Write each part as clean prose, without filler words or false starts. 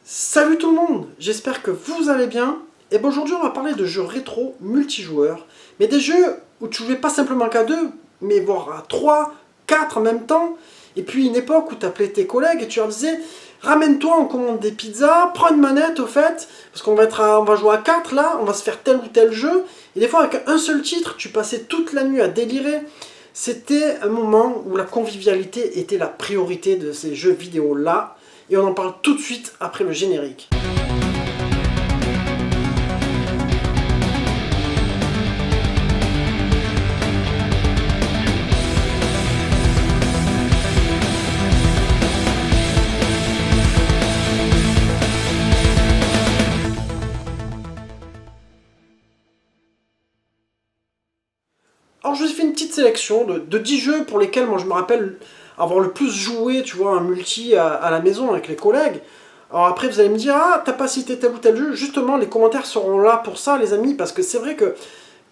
Salut tout le monde, j'espère que vous allez bien. Et bien aujourd'hui on va parler de jeux rétro multijoueurs, mais des jeux où tu jouais pas simplement qu'à deux, mais voire à 3, 4 en même temps. Et puis une époque où tu appelais tes collègues et tu leur disais ramène-toi, on commande des pizzas, prends une manette au fait, parce on va jouer à 4 là, on va se faire tel ou tel jeu. Et des fois avec un seul titre, tu passais toute la nuit à délirer. C'était un moment où la convivialité était la priorité de ces jeux vidéo là. Et on en parle tout de suite après le générique. Alors je vous ai fait une petite sélection de 10 jeux pour lesquels moi je me rappelle avoir le plus joué, tu vois, un multi à la maison avec les collègues. Alors après vous allez me dire, ah t'as pas cité tel ou tel jeu, justement les commentaires seront là pour ça les amis, parce que c'est vrai que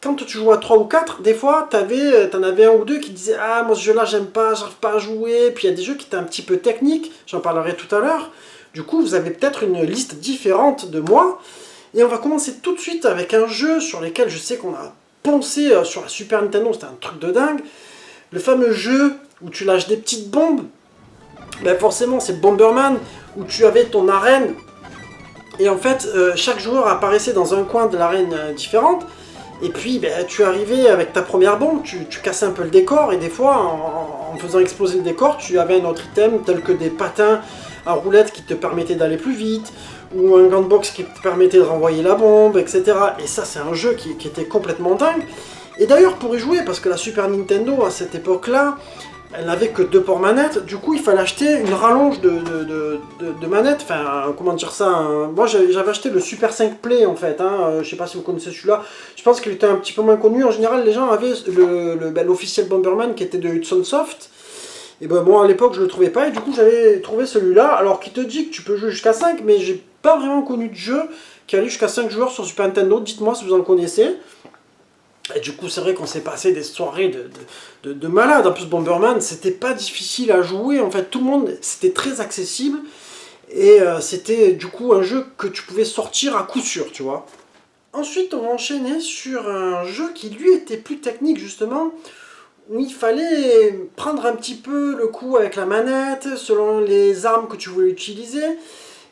quand tu joues à 3 ou 4, des fois t'en avais un ou deux qui disaient, ah moi ce jeu là j'aime pas, j'arrive pas à jouer, puis il y a des jeux qui étaient un petit peu techniques, j'en parlerai tout à l'heure. Du coup vous avez peut-être une liste différente de moi, et on va commencer tout de suite avec un jeu sur lequel je sais qu'on a poncé sur la Super Nintendo, c'était un truc de dingue. Le fameux jeu où tu lâches des petites bombes, ben forcément c'est Bomberman, où tu avais ton arène, et en fait chaque joueur apparaissait dans un coin de l'arène différente, et puis ben, tu arrivais avec ta première bombe, tu cassais un peu le décor, et des fois en faisant exploser le décor, tu avais un autre item tel que des patins à roulettes qui te permettaient d'aller plus vite, ou un gunbox qui te permettait de renvoyer la bombe, etc. Et ça c'est un jeu qui était complètement dingue. Et d'ailleurs pour y jouer, parce que la Super Nintendo à cette époque-là, elle n'avait que 2 ports manettes, du coup il fallait acheter une rallonge de manettes, enfin comment dire ça, moi j'avais acheté le Super 5 Play en fait, je sais pas si vous connaissez celui-là, je pense qu'il était un petit peu moins connu, en général les gens avaient l'officiel Bomberman qui était de Hudson Soft, et ben moi à l'époque je le trouvais pas, et du coup j'avais trouvé celui-là, alors qui te dit que tu peux jouer jusqu'à 5, mais j'ai pas vraiment connu de jeu qui allait jusqu'à 5 joueurs sur Super Nintendo, dites-moi si vous en connaissez. Et du coup, c'est vrai qu'on s'est passé des soirées de malades. En plus, Bomberman, c'était pas difficile à jouer. En fait, tout le monde, c'était très accessible. Et c'était du coup un jeu que tu pouvais sortir à coup sûr, tu vois. Ensuite, on va enchaîner sur un jeu qui, lui, était plus technique, justement, où il fallait prendre un petit peu le coup avec la manette, selon les armes que tu voulais utiliser.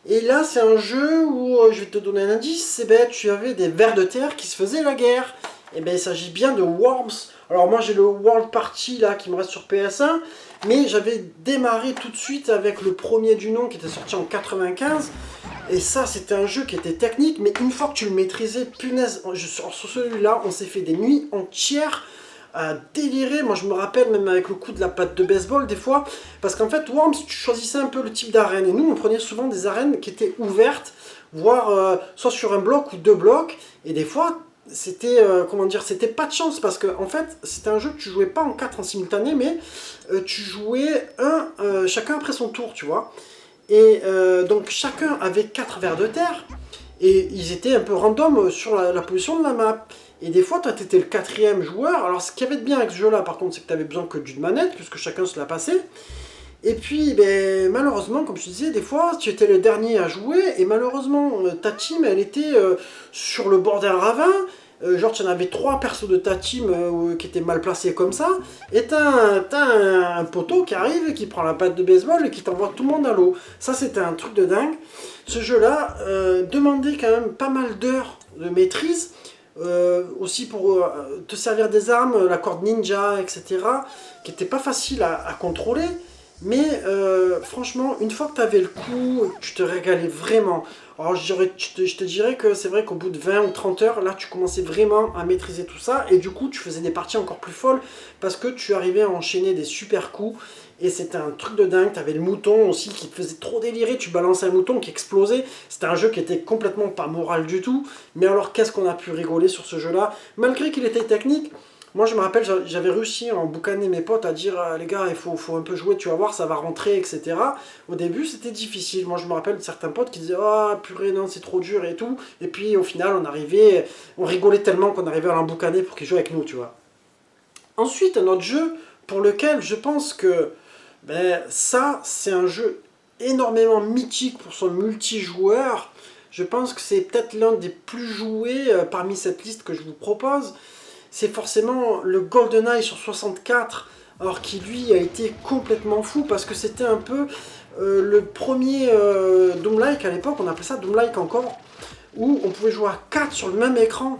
Et là, c'est un jeu où, je vais te donner un indice, tu avais des vers de terre qui se faisaient la guerre. Et bien, il s'agit bien de Worms. Alors moi, j'ai le World Party là qui me reste sur PS1, mais j'avais démarré tout de suite avec le premier du nom qui était sorti en 95. Et ça, c'était un jeu qui était technique, mais une fois que tu le maîtrisais, punaise, sur celui-là, on s'est fait des nuits entières à délirer. Moi, je me rappelle même avec le coup de la patte de baseball des fois, parce qu'en fait, Worms, tu choisissais un peu le type d'arène. Et nous, on prenait souvent des arènes qui étaient ouvertes, voire soit sur un bloc ou 2 blocs. Et des fois, c'était comment dire, c'était pas de chance parce que en fait c'était un jeu que tu jouais pas en 4 en simultané, mais tu jouais chacun après son tour, tu vois. Et donc chacun avait 4 vers de terre et ils étaient un peu random sur la position de la map. Et des fois, toi, tu étais le 4e joueur. Alors, ce qui avait de bien avec ce jeu-là, par contre, c'est que tu avais besoin que d'une manette, puisque chacun se la passait. Et puis, ben, malheureusement, comme je te disais, des fois, tu étais le dernier à jouer, et malheureusement, ta team, elle était sur le bord d'un ravin. Genre, tu en avais 3 persos de ta team qui étaient mal placés comme ça, et t'as un poteau qui arrive, qui prend la patte de baseball et qui t'envoie tout le monde à l'eau. Ça, c'était un truc de dingue. Ce jeu-là demandait quand même pas mal d'heures de maîtrise, aussi pour te servir des armes, la corde ninja, etc., qui n'était pas facile à contrôler. Mais franchement, une fois que tu avais le coup, tu te régalais vraiment. Alors je te dirais que c'est vrai qu'au bout de 20 ou 30 heures, là tu commençais vraiment à maîtriser tout ça. Et du coup, tu faisais des parties encore plus folles parce que tu arrivais à enchaîner des super coups. Et c'était un truc de dingue. Tu avais le mouton aussi qui te faisait trop délirer. Tu balançais un mouton qui explosait. C'était un jeu qui était complètement pas moral du tout. Mais alors qu'est-ce qu'on a pu rigoler sur ce jeu-là. Malgré qu'il était technique. Moi je me rappelle, j'avais réussi à emboucaner mes potes à dire les gars, il faut un peu jouer, tu vas voir, ça va rentrer, etc. Au début c'était difficile. Moi je me rappelle de certains potes qui disaient oh purée, non, c'est trop dur et tout. Et puis au final on rigolait tellement qu'on arrivait à l'emboucaner pour qu'il joue avec nous, tu vois. Ensuite, un autre jeu pour lequel je pense que ben, ça c'est un jeu énormément mythique pour son multijoueur. Je pense que c'est peut-être l'un des plus joués parmi cette liste que je vous propose. C'est forcément le GoldenEye sur 64, alors qui lui a été complètement fou parce que c'était un peu le premier Doom-like à l'époque, on appelait ça Doom-like encore, où on pouvait jouer à 4 sur le même écran.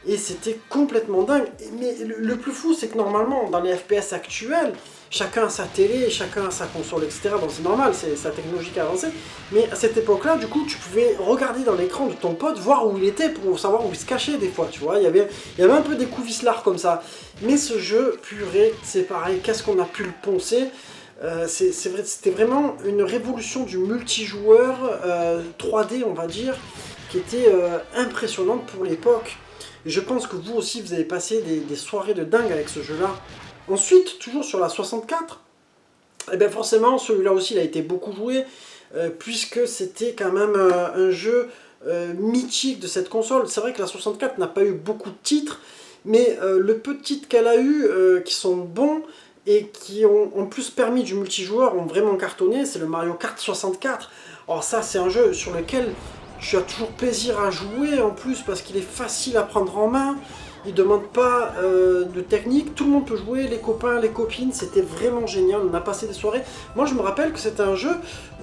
Et c'était complètement dingue. Mais le plus fou, c'est que normalement, dans les FPS actuels, chacun a sa télé, chacun a sa console, etc. Bon, c'est normal, c'est sa technologie qui a avancé. Mais à cette époque-là, du coup, tu pouvais regarder dans l'écran de ton pote, voir où il était, pour savoir où il se cachait des fois, tu vois. Il y avait un peu des coups vislards comme ça. Mais ce jeu, purée, c'est pareil. Qu'est-ce qu'on a pu le poncer? C'est vrai, c'était vraiment une révolution du multijoueur 3D, on va dire, qui était impressionnante pour l'époque. Et je pense que vous aussi, vous avez passé des soirées de dingue avec ce jeu-là. Ensuite, toujours sur la 64, et bien forcément, celui-là aussi, il a été beaucoup joué, puisque c'était quand même un jeu mythique de cette console. C'est vrai que la 64 n'a pas eu beaucoup de titres, mais le peu de titres qu'elle a eu, qui sont bons, et qui ont en plus permis du multijoueur, ont vraiment cartonné, c'est le Mario Kart 64. Alors ça, c'est un jeu sur lequel tu as toujours plaisir à jouer en plus parce qu'il est facile à prendre en main, il ne demande pas de technique, tout le monde peut jouer, les copains, les copines, c'était vraiment génial, on a passé des soirées. Moi je me rappelle que c'était un jeu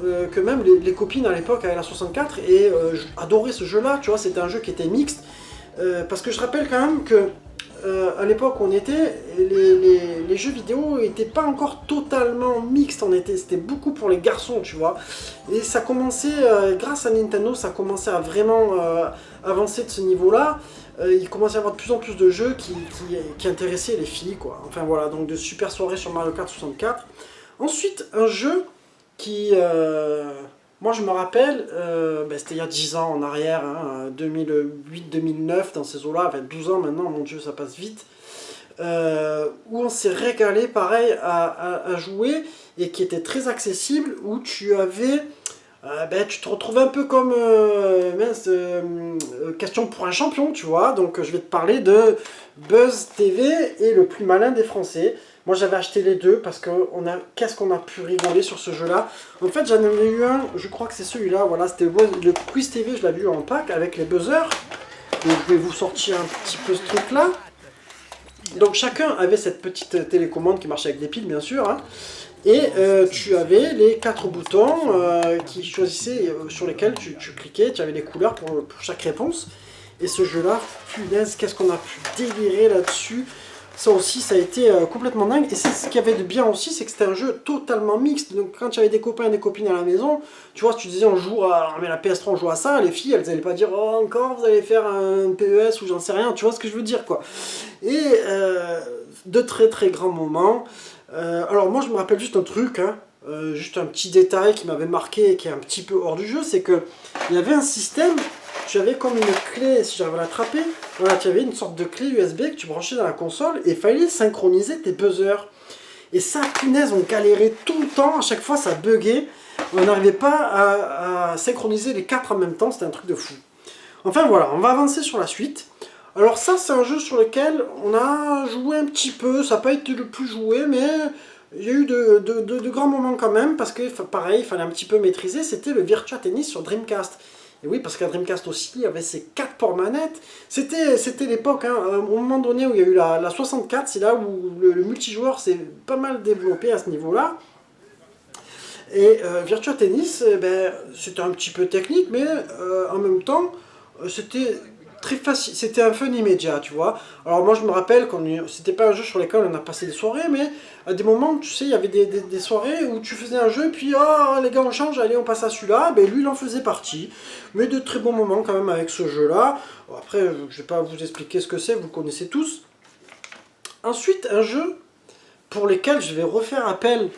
que même les copines à l'époque avec la 64 et adoraient ce jeu là, tu vois, c'était un jeu qui était mixte, parce que je rappelle quand même que à l'époque où on était, les jeux vidéo n'étaient pas encore totalement mixtes, c'était beaucoup pour les garçons, tu vois. Et ça commençait, grâce à Nintendo, ça commençait à vraiment avancer de ce niveau-là. Il commençait à y avoir de plus en plus de jeux qui intéressaient les filles, quoi. Enfin voilà, donc de super soirées sur Mario Kart 64. Ensuite, un jeu qui... moi je me rappelle, c'était il y a 10 ans en arrière, hein, 2008-2009, dans ces eaux-là, enfin 12 ans maintenant, mon Dieu, ça passe vite, où on s'est régalé pareil à jouer, et qui était très accessible, où tu avais... tu te retrouves un peu comme question pour un champion, tu vois. Donc je vais te parler de Buzz TV et le plus malin des Français. Moi j'avais acheté les deux parce que qu'est-ce qu'on a pu rigoler sur ce jeu-là. En fait j'en avais eu un, je crois que c'est celui-là, voilà, c'était le Quiz TV, je l'avais eu en pack avec les buzzers. Donc je vais vous sortir un petit peu ce truc-là. Donc chacun avait cette petite télécommande qui marchait avec des piles bien sûr, hein. Et tu avais les 4 boutons qui choisissaient, sur lesquels tu cliquais, tu avais les couleurs pour chaque réponse. Et ce jeu-là, punaise, qu'est-ce qu'on a pu délirer là-dessus. Ça aussi, ça a été complètement dingue. Et c'est ce qu'il y avait de bien aussi, c'est que c'était un jeu totalement mixte. Donc quand tu avais des copains et des copines à la maison, tu vois, si tu disais on joue à la PS3, on joue à ça, les filles, elles n'allaient pas dire oh encore, vous allez faire un PES ou j'en sais rien, tu vois ce que je veux dire, quoi. Et de très très grands moments. Alors moi je me rappelle juste un truc, hein, juste un petit détail qui m'avait marqué et qui est un petit peu hors du jeu, c'est que il y avait un système, tu avais comme une clé, si j'arrive à l'attraper, voilà, tu avais une sorte de clé USB que tu branchais dans la console et il fallait synchroniser tes buzzers. Et ça, punaise, on galérait tout le temps, à chaque fois ça buguait, on n'arrivait pas à synchroniser les 4 en même temps, c'était un truc de fou. Enfin voilà, on va avancer sur la suite. Alors ça, c'est un jeu sur lequel on a joué un petit peu, ça n'a pas été le plus joué, mais il y a eu de grands moments quand même, parce que pareil, il fallait un petit peu maîtriser, c'était le Virtua Tennis sur Dreamcast. Et oui, parce qu'à Dreamcast aussi, il y avait ces 4 ports manettes. C'était l'époque, hein, au moment donné où il y a eu la 64, c'est là où le multijoueur s'est pas mal développé à ce niveau-là. Et Virtua Tennis, c'était un petit peu technique, mais en même temps, c'était très facile, c'était un fun immédiat, tu vois. Alors moi je me rappelle, c'était pas un jeu sur lequel on a passé des soirées, mais à des moments, tu sais, il y avait des soirées où tu faisais un jeu, puis oh les gars on change, allez on passe à celui-là, ben lui il en faisait partie. Mais de très bons moments quand même avec ce jeu-là. Bon, après, je vais pas vous expliquer ce que c'est, vous le connaissez tous. Ensuite, un jeu pour lequel je vais refaire appel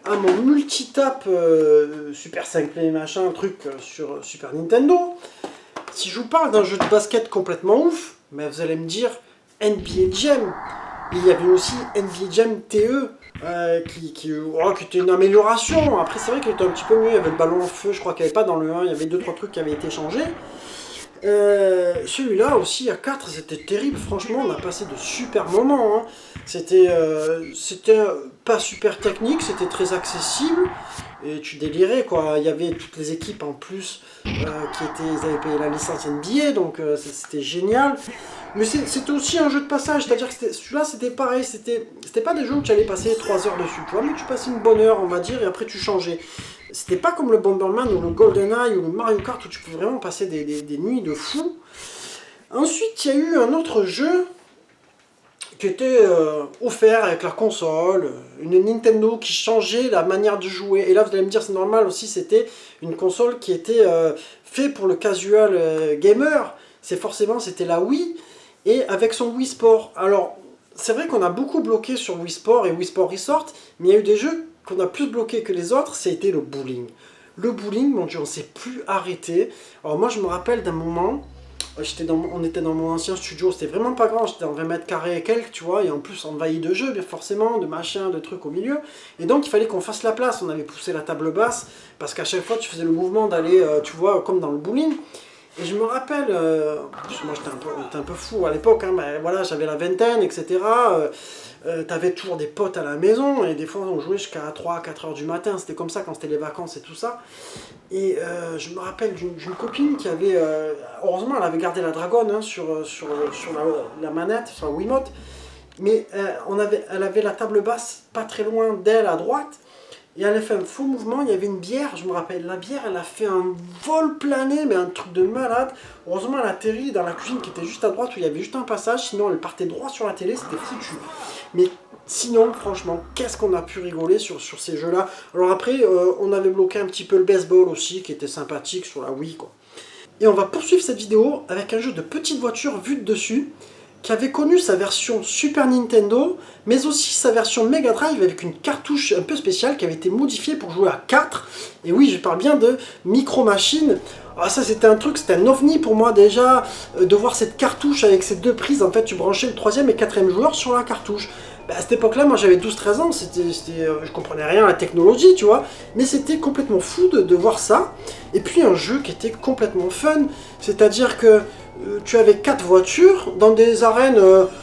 à mon multitap Super 5 Play machin, truc sur Super Nintendo. Si je vous parle d'un jeu de basket complètement ouf, mais vous allez me dire NBA Jam. Il y avait aussi NBA Jam TE qui était une amélioration. Après c'est vrai qu'il était un petit peu mieux, il y avait le ballon en feu, je crois qu'il n'y avait pas dans le 1, il y avait 2-3 trucs qui avaient été changés. Celui-là aussi à 4, c'était terrible, franchement, on a passé de super moments. Hein. C'était pas super technique, c'était très accessible, et tu délirais quoi. Il y avait toutes les équipes en plus ils avaient payé la licence NBA, donc c'était génial. Mais c'était aussi un jeu de passage, c'est-à-dire que celui-là c'était pareil, c'était pas des jeux où tu allais passer 3 heures dessus, tu vois, mais tu passais une bonne heure, on va dire, et après tu changeais. C'était pas comme le Bomberman ou le GoldenEye ou le Mario Kart où tu peux vraiment passer des nuits de fou. Ensuite, il y a eu un autre jeu qui était offert avec la console, une Nintendo qui changeait la manière de jouer. Et là, vous allez me dire, c'est normal aussi, c'était une console qui était faite pour le casual gamer. C'était la Wii, et avec son Wii Sport. Alors, c'est vrai qu'on a beaucoup bloqué sur Wii Sport et Wii Sport Resort, mais il y a eu des jeux qu'on a plus bloqué que les autres, c'était le bowling. Le bowling, mon Dieu, on ne s'est plus arrêté. Alors moi, je me rappelle d'un moment, on était dans mon ancien studio, c'était vraiment pas grand, j'étais dans 20 mètres carrés et quelques, tu vois, et en plus envahi de jeux, bien forcément, de machins, de trucs au milieu. Et donc il fallait qu'on fasse la place, on avait poussé la table basse, parce qu'à chaque fois tu faisais le mouvement d'aller, tu vois, comme dans le bowling. Et je me rappelle, moi j'étais un peu fou à l'époque, hein, mais voilà, j'avais la vingtaine, etc. T'avais toujours des potes à la maison, et des fois on jouait jusqu'à 3-4 heures du matin, c'était comme ça quand c'était les vacances et tout ça. Et je me rappelle d'une copine qui avait, heureusement elle avait gardé la dragonne hein, sur la manette, sur la Wiimote, mais elle avait la table basse pas très loin d'elle à droite, et elle a fait un faux mouvement, il y avait une bière, je me rappelle, la bière elle a fait un vol plané, mais un truc de malade. Heureusement elle a atterri dans la cuisine qui était juste à droite où il y avait juste un passage, sinon elle partait droit sur la télé, c'était foutu. Mais sinon, franchement, qu'est-ce qu'on a pu rigoler sur ces jeux-là. Alors après, on avait bloqué un petit peu le baseball aussi, qui était sympathique sur la Wii, quoi. Et on va poursuivre cette vidéo avec un jeu de petite voiture vue de dessus, qui avait connu sa version Super Nintendo, mais aussi sa version Mega Drive avec une cartouche un peu spéciale qui avait été modifiée pour jouer à 4. Et oui, je parle bien de Micro Machines. Ah, ça c'était un truc, c'était un ovni pour moi déjà, de voir cette cartouche avec ces deux prises. En fait, tu branchais le 3e et 4e joueur sur la cartouche. À cette époque-là, moi j'avais 12-13 ans, je comprenais rien à la technologie, tu vois, mais c'était complètement fou de voir ça. Et puis un jeu qui était complètement fun, c'est-à-dire que tu avais 4 voitures dans des arènes,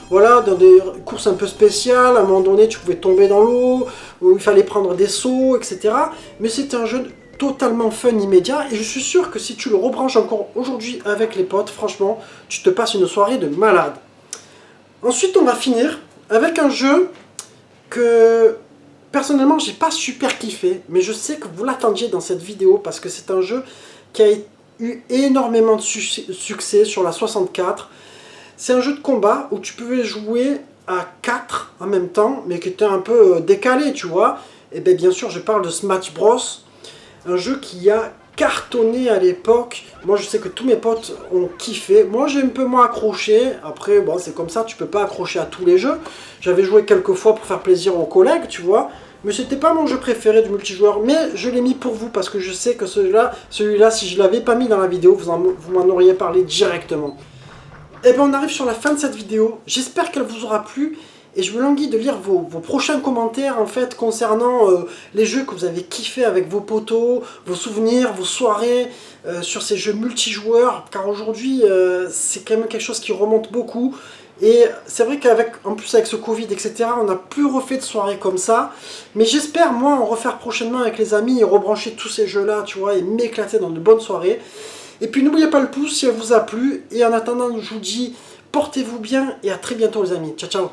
voilà, dans des courses un peu spéciales. À un moment donné, tu pouvais tomber dans l'eau, où il fallait prendre des sauts, etc. Mais c'était un jeu totalement fun immédiat, et je suis sûr que si tu le rebranches encore aujourd'hui avec les potes, franchement, tu te passes une soirée de malade. Ensuite, on va finir avec un jeu que personnellement j'ai pas super kiffé, mais je sais que vous l'attendiez dans cette vidéo parce que c'est un jeu qui a eu énormément de succès sur la 64. C'est un jeu de combat où tu pouvais jouer à 4 en même temps, mais qui était un peu décalé, tu vois. Et bien sûr, je parle de Smash Bros, un jeu qui a cartonné à l'époque. Moi je sais que tous mes potes ont kiffé. Moi j'ai un peu moins accroché. Après bon, c'est comme ça, tu peux pas accrocher à tous les jeux. J'avais joué quelques fois pour faire plaisir aux collègues, tu vois. Mais c'était pas mon jeu préféré du multijoueur. Mais je l'ai mis pour vous parce que je sais que celui-là, si je l'avais pas mis dans la vidéo, vous m'en auriez parlé directement. Et bien on arrive sur la fin de cette vidéo. J'espère qu'elle vous aura plu. Et je me languis de lire vos prochains commentaires en fait concernant les jeux que vous avez kiffé avec vos potos, vos souvenirs, vos soirées sur ces jeux multijoueurs, car aujourd'hui c'est quand même quelque chose qui remonte beaucoup. Et c'est vrai qu'en plus avec ce Covid, etc., on n'a plus refait de soirées comme ça. Mais j'espère, moi, en refaire prochainement avec les amis et rebrancher tous ces jeux-là, tu vois, et m'éclater dans de bonnes soirées. Et puis n'oubliez pas le pouce si elle vous a plu. Et en attendant, je vous dis, portez-vous bien et à très bientôt les amis. Ciao, ciao.